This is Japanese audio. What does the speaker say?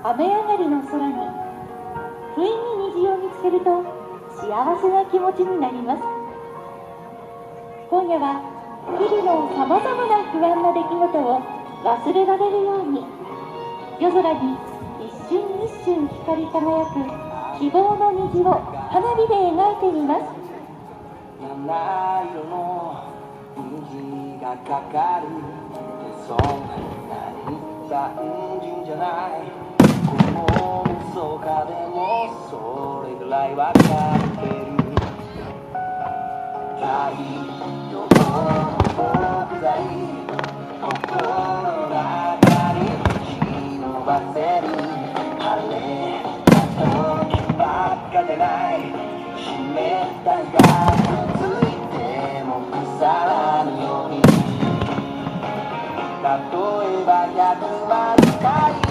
雨上がりの空に不意に虹を見つけると幸せな気持ちになります。今夜は日々のさまざまな不安な出来事を忘れられるように、夜空に一瞬一瞬光り輝く希望の虹を花火で描いてみます。七色の虹がかかる、そんなに残人じゃない。この嘘かでもそれぐらいわかってる。太陽の木材、心の中に忍ばせる。晴れた時ばっかじゃない。湿ったがくっついても腐らぬように。例えば100万回